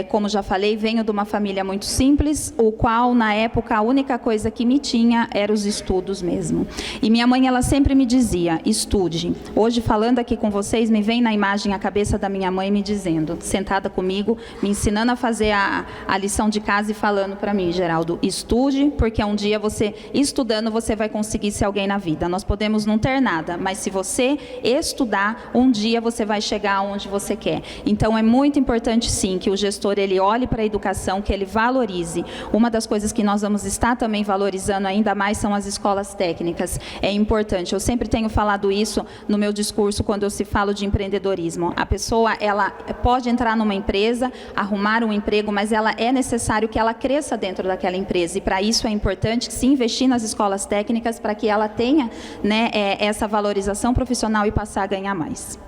[SPEAKER 6] Como já falei, venho de uma família muito simples, o qual, na época, a única coisa que me tinha era os estudos mesmo. E minha mãe, ela sempre me dizia, estude. Hoje, falando aqui com vocês, me vem na imagem a cabeça da minha mãe me dizendo, sentada comigo, me ensinando a fazer a lição de casa e falando para mim, Geraldo, estude, porque um dia você, estudando, você vai conseguir ser alguém na vida. Nós podemos não ter nada, mas se você estudar, um dia você vai chegar onde você quer. Então, é muito importante, sim, que o gestor ele olhe para a educação, que ele valorize. Uma das coisas que nós vamos estar também valorizando ainda mais são as escolas técnicas. É importante. Eu sempre tenho falado isso no meu discurso quando eu se falo de empreendedorismo. A pessoa, ela pode entrar numa empresa, arrumar um emprego, mas ela é necessário que ela cresça dentro daquela empresa. E para isso é importante se investir nas escolas técnicas para que ela tenha, né, essa valorização profissional e passar a ganhar mais.